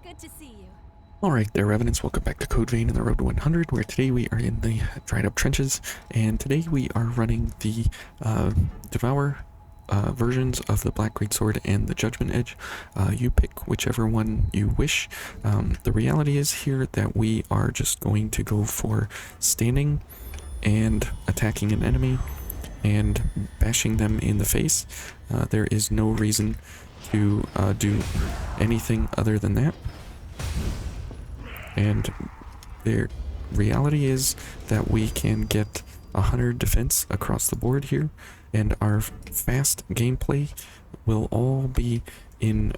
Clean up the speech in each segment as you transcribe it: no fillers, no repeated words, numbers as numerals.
Good to see you. Alright there, Revenants, welcome back to Code Vein in the Road to 100, where today we are in the dried up trenches, and today we are running the Devour versions of the Black Greatsword and the Judgment Edge. You pick whichever one you wish. The reality is here that we are just going to go for standing and attacking an enemy and bashing them in the face. There is no reason to do anything other than that. And the reality is that we can get 100 defense across the board here, and our fast gameplay will all be in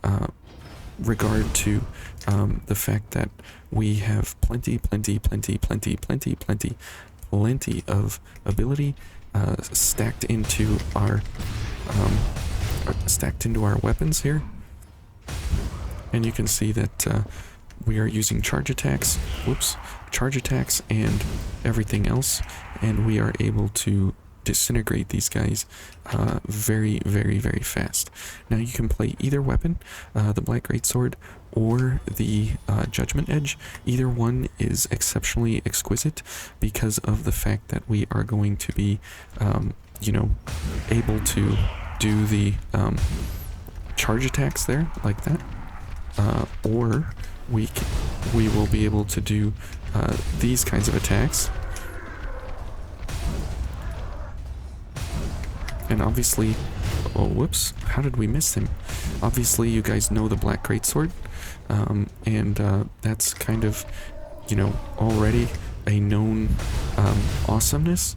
regard to the fact that we have plenty of ability stacked into our weapons here. And you can see that we are using charge attacks, and everything else, and we are able to disintegrate these guys very fast. Now you can play either weapon, the Black Greatsword or the Judgment Edge. Either one is exceptionally exquisite because of the fact that we are going to be, able to do the charge attacks there like that, or we will be able to do these kinds of attacks. And obviously, oh whoops, how did we miss him? Obviously you guys know the Black Greatsword, and that's kind of, already a known awesomeness.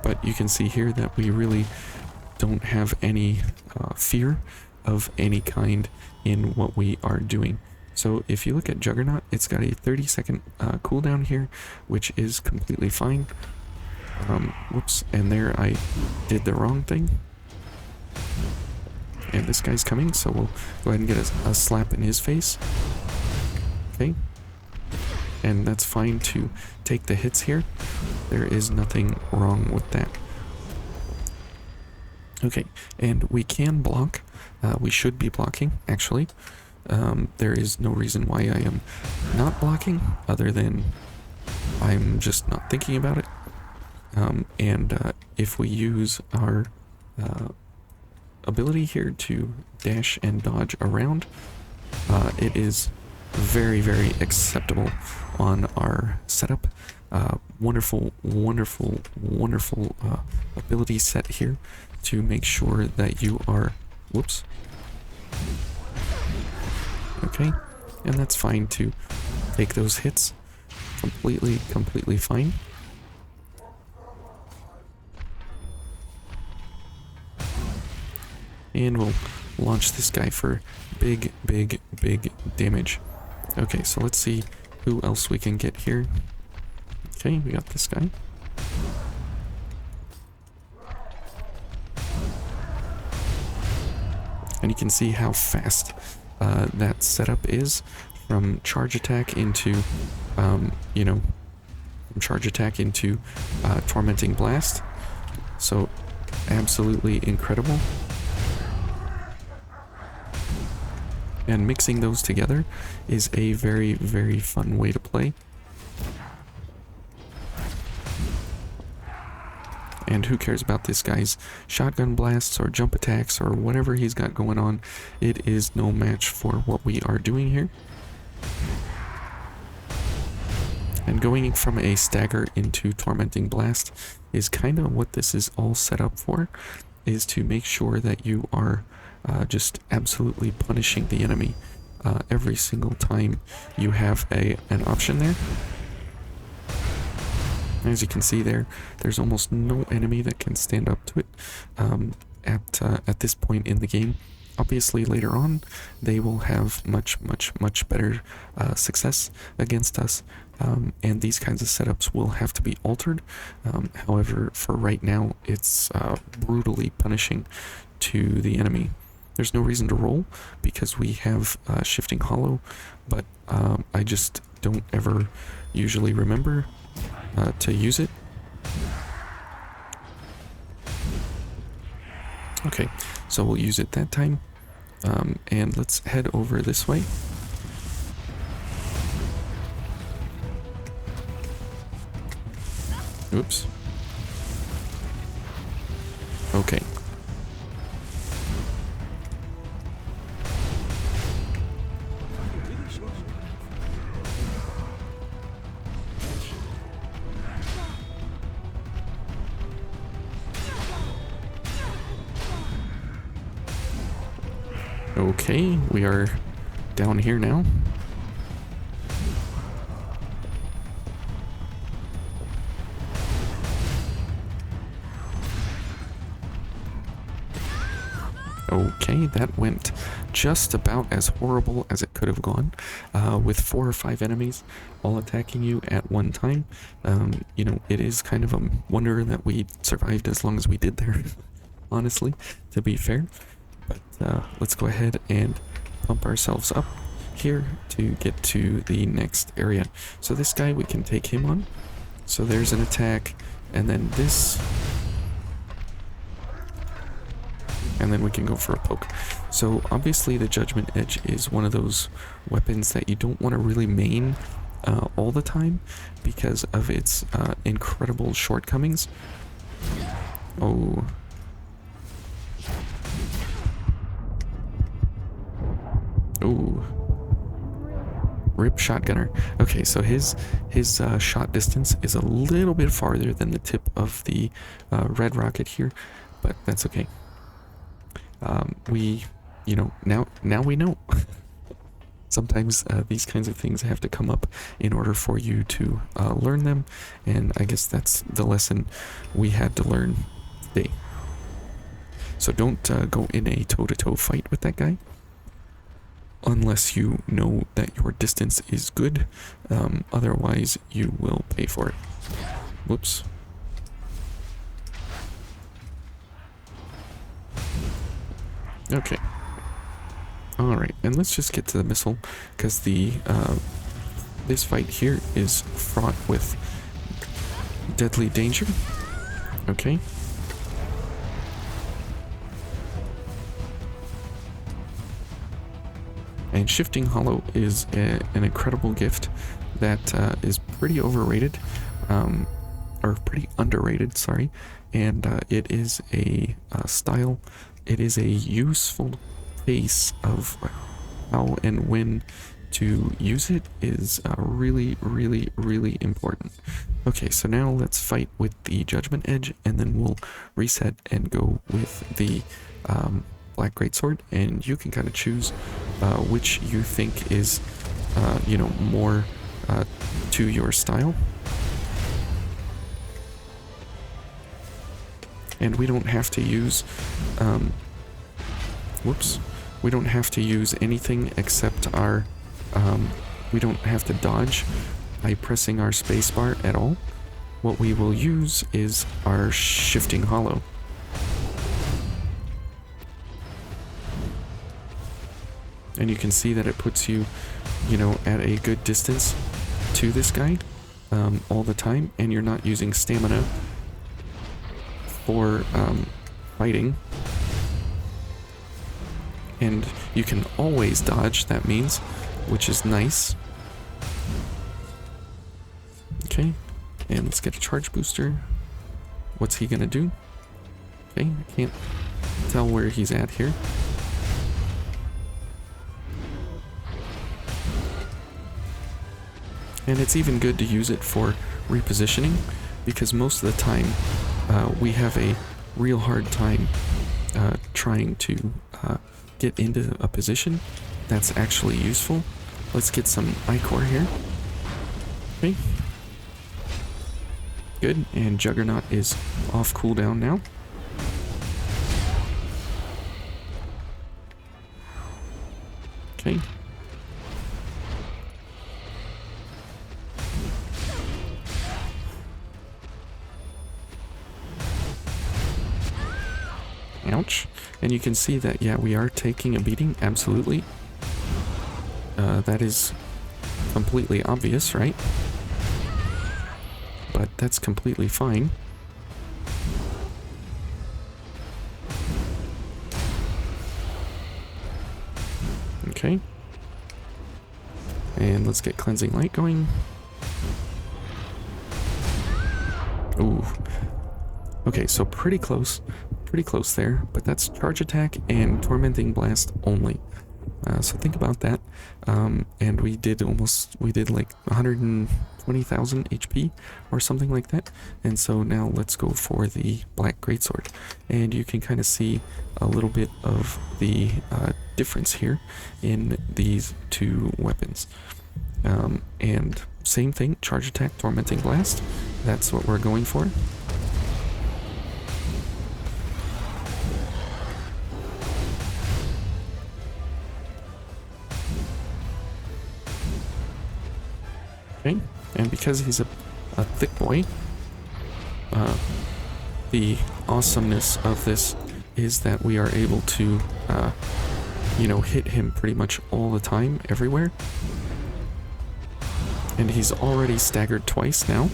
But you can see here that we really don't have any fear of any kind in what we are doing. So if you look at Juggernaut, it's got a 30-second cooldown here, which is completely fine. Whoops, and there I did the wrong thing. And this guy's coming, so we'll go ahead and get a slap in his face. Okay. And that's fine to take the hits here. There is nothing wrong with that. Okay, and we can block. We should be blocking, actually. There is no reason why I am not blocking, other than I'm just not thinking about it. And if we use our ability here to dash and dodge around, it is very acceptable on our setup. Wonderful ability set here to make sure that you are, whoops, okay, and that's fine to take those hits. Completely fine. And we'll launch this guy for big damage. Okay, so let's see who else we can get here. Okay, we got this guy. And you can see how fast that setup is from charge attack into, Tormenting Blast. So absolutely incredible. And mixing those together is a very fun way to play. And who cares about this guy's shotgun blasts or jump attacks or whatever he's got going on? It is no match for what we are doing here. And going from a stagger into Tormenting Blast is kind of what this is all set up for, is to make sure that you are just absolutely punishing the enemy every single time you have an option there. As you can see there's almost no enemy that can stand up to it at this point in the game. Obviously later on they will have much better success against us, and these kinds of setups will have to be altered. However, for right now it's brutally punishing to the enemy. There's no reason to roll because we have Shifting Hollow, but I just don't ever usually remember to use it. Okay, so we'll use it that time. And let's head over this way. Oops. Okay. Okay, we are down here now. Okay, that went just about as horrible as it could have gone, with 4 or 5 enemies all attacking you at one time. You know, it is kind of a wonder that we survived as long as we did there, honestly, to be fair. But let's go ahead and pump ourselves up here to get to the next area. So this guy, we can take him on. So there's an attack, and then this... and then we can go for a poke. So obviously the Judgment Edge is one of those weapons that you don't want to really main all the time because of its incredible shortcomings. Oh. Oh. Rip Shotgunner. Okay, so his shot distance is a little bit farther than the tip of the red rocket here, but that's okay. You know, now we know. Sometimes these kinds of things have to come up in order for you to learn them, and I guess that's the lesson we had to learn today. So don't go in a toe-to-toe fight with that guy unless you know that your distance is good. Otherwise you will pay for it. Whoops. Okay. Alright, and let's just get to the missile, because the this fight here is fraught with deadly danger. Okay. And Shifting Hollow is an incredible gift that is pretty overrated, or pretty underrated, sorry. And it is a style, it is a useful base of how and when to use it is really, really, really important. Okay, so now let's fight with the Judgment Edge, and then we'll reset and go with the Black Greatsword, and you can kind of choose which you think is, you know, more to your style. And we don't have to use, whoops, we don't have to use anything except our, we don't have to dodge by pressing our spacebar at all. What we will use is our Shifting Hollow. And you can see that it puts you, you know, at a good distance to this guy all the time, and you're not using stamina for fighting. And you can always dodge, that means, which is nice. Okay, and let's get a charge booster. What's he gonna do? Okay, I can't tell where he's at here. And it's even good to use it for repositioning, because most of the time we have a real hard time trying to get into a position that's actually useful. Let's get some Ichor here. Okay. Good, and Juggernaut is off cooldown now. Okay. Ouch. And you can see that, yeah, we are taking a beating, absolutely. That is completely obvious, right? But that's completely fine. Okay. And let's get Cleansing Light going. Ooh. Okay, so pretty close there, but that's Charge Attack and Tormenting Blast only. So think about that. And we did like 120,000 HP or something like that. And so now let's go for the Black Greatsword. And you can kind of see a little bit of the difference here in these two weapons. And same thing, Charge Attack, Tormenting Blast. That's what we're going for. Okay, and because he's a thick boy, the awesomeness of this is that we are able to, you know, hit him pretty much all the time, everywhere. And he's already staggered twice now.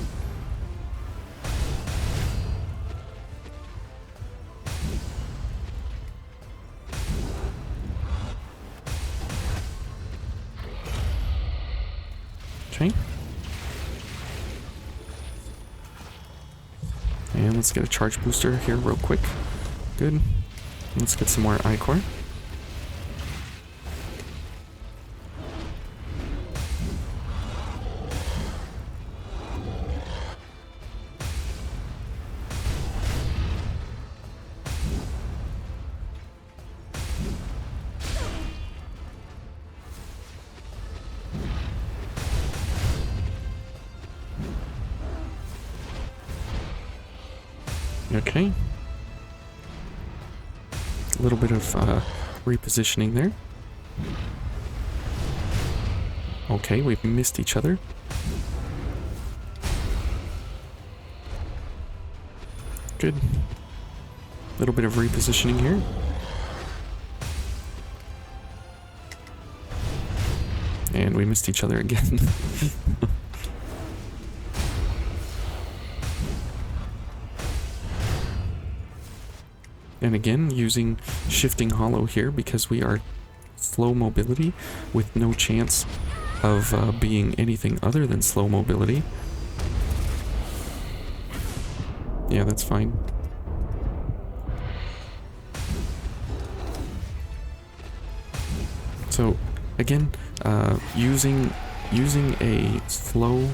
Okay. And let's get a charge booster here real quick. Good. Let's get some more Ichor. Okay. A little bit of repositioning there. Okay, we've missed each other. Good. A little bit of repositioning here. And we missed each other again. And again, using Shifting Hollow here because we are slow mobility with no chance of being anything other than slow mobility. Yeah, that's fine. So again, using a slow,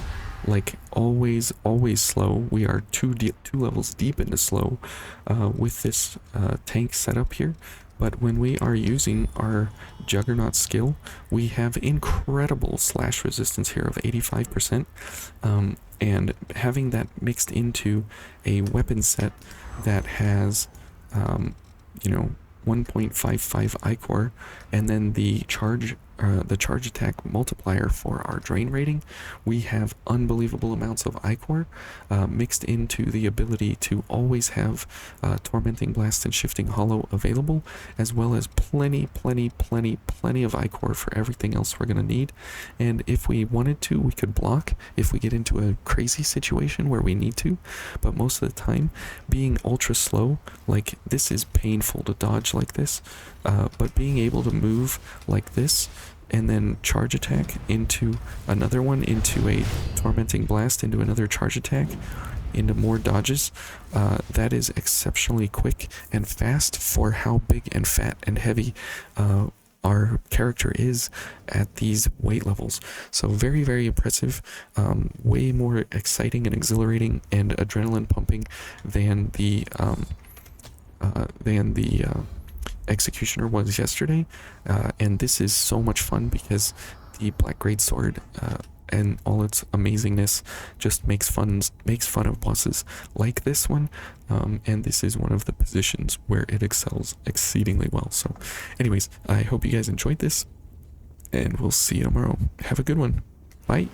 like always slow. We are two levels deep into slow with this tank setup here. But when we are using our Juggernaut skill, we have incredible slash resistance here of 85%. And having that mixed into a weapon set that has, you know, 1.55 Ichor, and then the charge attack multiplier for our drain rating, we have unbelievable amounts of Ichor mixed into the ability to always have Tormenting Blast and Shifting Hollow available, as well as plenty of Ichor for everything else we're going to need. And if we wanted to, we could block if we get into a crazy situation where we need to, but most of the time, being ultra slow, like this is painful to dodge like this, but being able to move like this and then charge attack into another one, into a Tormenting Blast, into another charge attack, into more dodges, that is exceptionally quick and fast for how big and fat and heavy our character is at these weight levels. So very impressive, way more exciting and exhilarating and adrenaline pumping than the Executioner was yesterday, and this is so much fun because the Black Greatsword and all its amazingness just makes fun of bosses like this one, and this is one of the positions where it excels exceedingly well. So anyways, I hope you guys enjoyed this, and we'll see you tomorrow. Have a good one. Bye.